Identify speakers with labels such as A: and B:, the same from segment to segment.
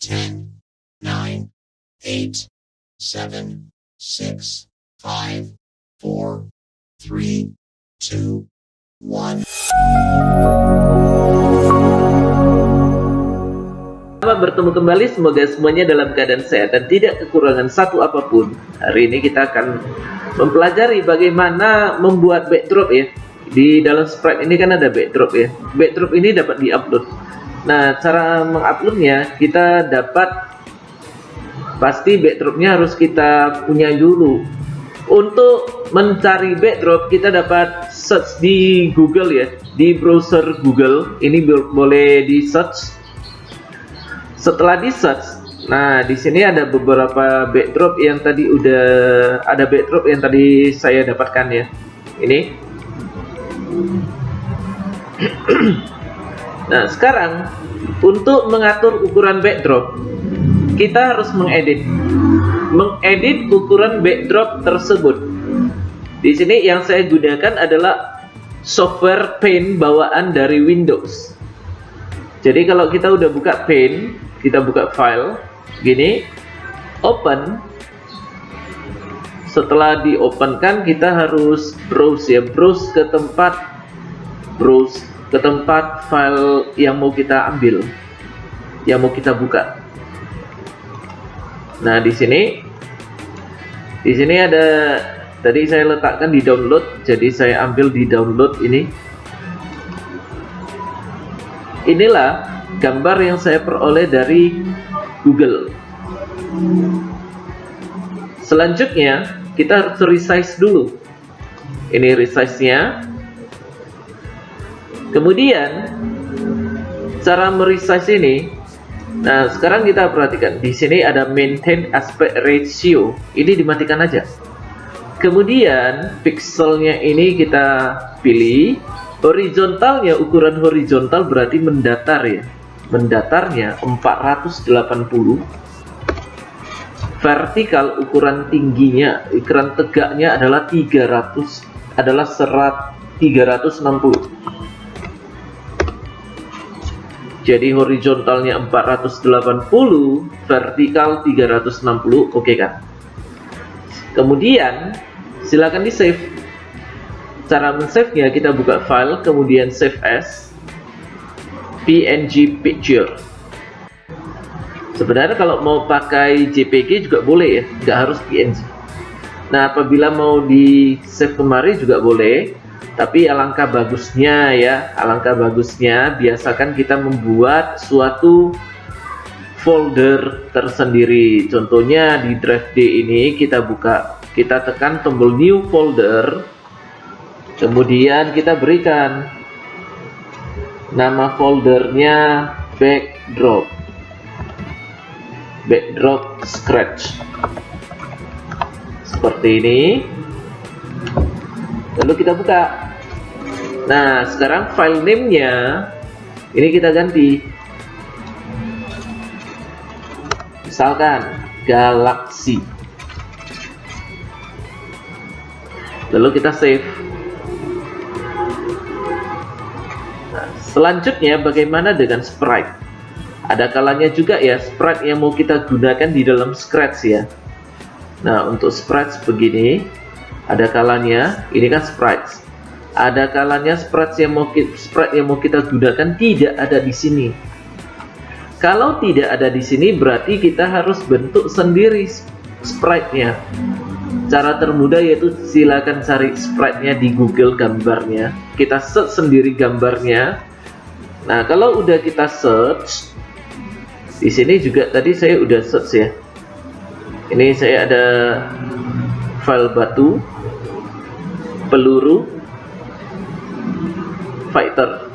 A: 10, 9, 8, 7, 6, 5, 4, 3, 2, 1.
B: Selamat bertemu kembali, semoga semuanya dalam keadaan sehat dan tidak kekurangan satu apapun. Hari ini kita akan mempelajari bagaimana membuat backdrop ya. Di dalam Sprite ini kan ada backdrop ya. Backdrop ini dapat diupload. Nah, cara menguploadnya kita pasti backdropnya harus kita punya dulu. Untuk mencari backdrop kita dapat search di Google ya, di browser Google. Ini boleh di search. Setelah di search, nah di sini ada beberapa backdrop yang tadi saya dapatkan ya. Ini. Nah, sekarang untuk mengatur ukuran backdrop, kita harus mengedit ukuran backdrop tersebut. Di sini yang saya gunakan adalah software Paint bawaan dari Windows. Jadi kalau kita udah buka Paint, kita buka file, gini, open. Setelah di open kan kita harus browse ya, browse ke tempat file yang mau kita ambil, yang mau kita buka. Nah di sini ada, tadi saya letakkan di download, jadi saya ambil di download ini. Inilah gambar yang saya peroleh dari Google. Selanjutnya kita harus resize dulu. Ini resize-nya. Kemudian cara meresize ini, nah sekarang kita perhatikan di sini ada maintain aspect ratio. Ini dimatikan aja. Kemudian pixelnya ini kita pilih. Horizontalnya, ukuran horizontal berarti mendatar ya. Mendatarnya 480. Vertikal ukuran tingginya, ukuran tegaknya adalah 360. Jadi horizontalnya 480, vertikal 360, oke kan? Kemudian silakan di save. Cara men-save-nya kita buka file, kemudian save as PNG picture. Sebenarnya kalau mau pakai JPG juga boleh ya, nggak harus PNG. Nah, apabila mau di save kemari juga boleh, tapi alangkah bagusnya biasakan kita membuat suatu folder tersendiri. Contohnya di drive D ini kita tekan tombol new folder. Kemudian kita berikan nama foldernya backdrop scratch seperti ini. Lalu kita buka. Nah, sekarang file name-nya ini kita ganti. Misalkan Galaxy. Lalu kita save. Selanjutnya bagaimana dengan sprite? Ada kalanya juga ya sprite yang mau kita gunakan di dalam Scratch ya. Nah, untuk sprite begini, ada kalanya ini kan sprite. Ada kalanya sprite yang mau kita gunakan tidak ada di sini. Kalau tidak ada di sini berarti kita harus bentuk sendiri sprite-nya. Cara termudah yaitu silakan cari sprite-nya di Google gambarnya. Kita search sendiri gambarnya. Nah, kalau udah kita search, di sini juga tadi saya udah search ya. Ini saya ada file batu, peluru, fighter.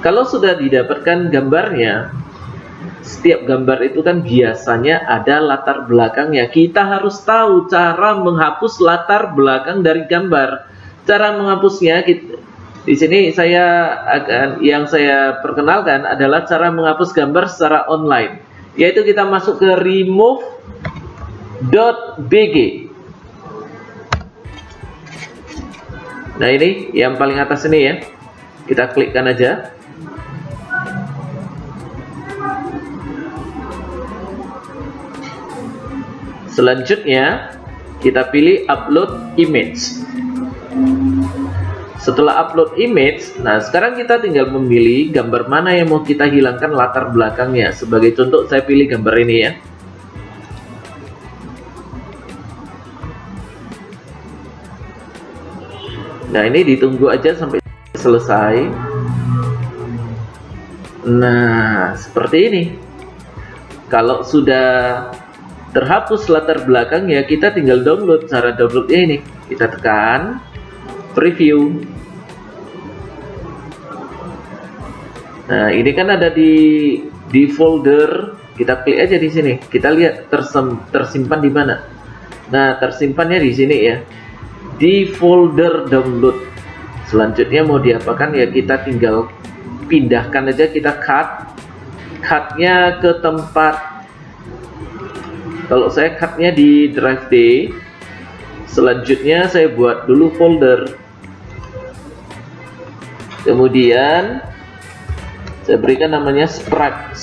B: Kalau sudah didapatkan gambarnya, setiap gambar itu kan biasanya ada latar belakangnya. Kita harus tahu cara menghapus latar belakang dari gambar. Cara menghapusnya di sini yang saya perkenalkan adalah cara menghapus gambar secara online, yaitu kita masuk ke remove.bg. Nah, ini yang paling atas ini ya. Kita klikkan aja. Selanjutnya kita pilih upload image. Setelah upload image, nah sekarang kita tinggal memilih gambar mana yang mau kita hilangkan latar belakangnya. Sebagai contoh saya pilih gambar ini ya. Nah ini ditunggu aja sampai selesai. Nah seperti ini. Kalau sudah terhapus latar belakangnya, kita tinggal download. Cara downloadnya ini, kita tekan preview. Nah ini kan ada di folder, kita klik aja di sini. Kita lihat tersimpan di mana. Nah tersimpannya di sini ya, di folder download. Selanjutnya mau diapakan ya, kita tinggal pindahkan aja, kita cutnya ke tempat. Kalau saya cutnya di drive D. Selanjutnya saya buat dulu folder, kemudian saya berikan namanya sprite.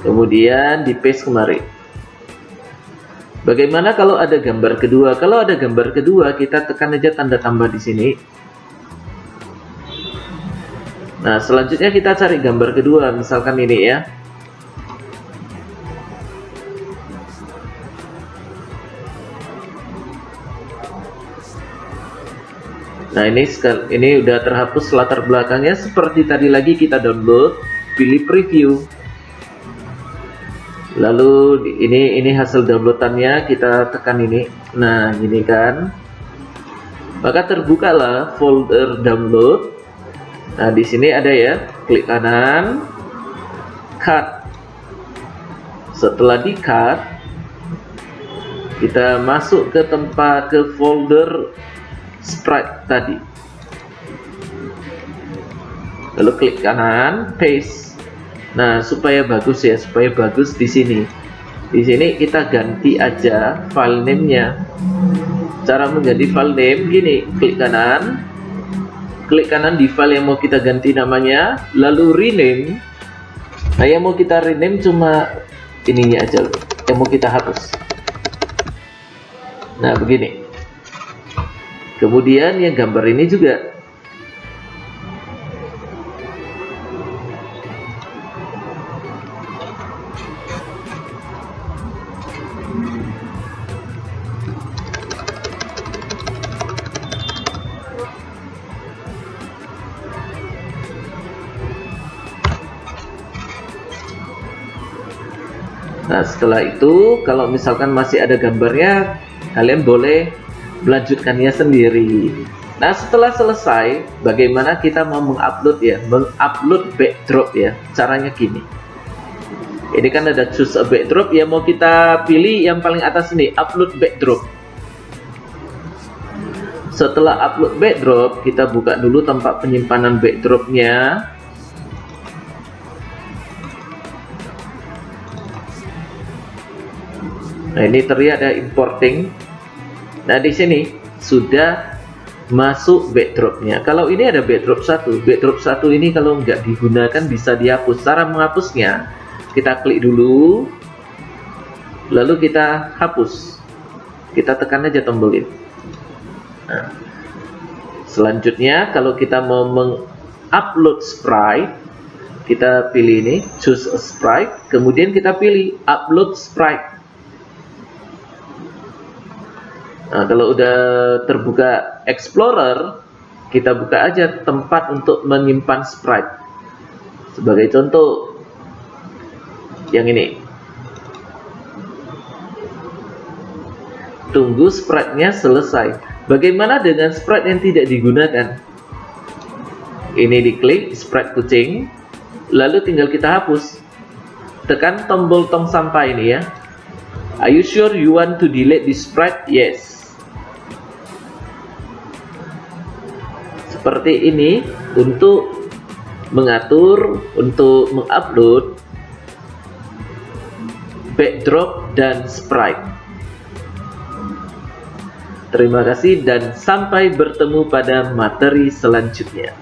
B: Kemudian di paste kemari. Bagaimana kalau ada gambar kedua? Kalau ada gambar kedua, kita tekan aja tanda tambah di sini. Nah, selanjutnya kita cari gambar kedua, misalkan ini ya. Nah, ini udah terhapus latar belakangnya. Seperti tadi lagi kita download, pilih preview. Lalu ini hasil downloadannya, kita tekan ini. Nah, gini kan. Maka terbukalah folder download. Nah, di sini ada ya, klik kanan, cut. Setelah di cut, kita masuk ke folder sprite tadi. Lalu klik kanan, paste. Nah, supaya bagus ya, di sini. Di sini kita ganti aja file name-nya. Cara mengganti file name gini, klik kanan di file yang mau kita ganti namanya, lalu rename. Nah, yang mau kita rename cuma ininya aja, yang mau kita hapus. Nah, begini. Kemudian yang gambar ini juga. Nah, setelah itu kalau misalkan masih ada gambarnya, kalian boleh melanjutkannya sendiri. Nah, setelah selesai, bagaimana kita mau mengupload ya? Mengupload backdrop ya. Caranya gini. Ini kan ada choose a backdrop ya, mau kita pilih yang paling atas ini, upload backdrop. Setelah upload backdrop, kita buka dulu tempat penyimpanan backdropnya. Nah, ini terlihat ada importing. Nah, di sini sudah masuk backdropnya. Kalau ini ada backdrop 1. Backdrop 1 ini kalau nggak digunakan bisa dihapus. Cara menghapusnya, kita klik dulu, lalu kita hapus. Kita tekan aja tombol ini. Nah, selanjutnya kalau kita mau mengupload sprite, kita pilih ini, choose a sprite, kemudian kita pilih upload sprite. Nah, kalau udah terbuka Explorer, kita buka aja tempat untuk menyimpan sprite. Sebagai contoh, yang ini. Tunggu sprite-nya selesai. Bagaimana dengan sprite yang tidak digunakan? Ini diklik sprite kucing, lalu tinggal kita hapus. Tekan tombol tong sampah ini ya. Are you sure you want to delete this sprite? Yes. Seperti ini untuk mengatur, untuk mengupload backdrop dan sprite. Terima kasih dan sampai bertemu pada materi selanjutnya.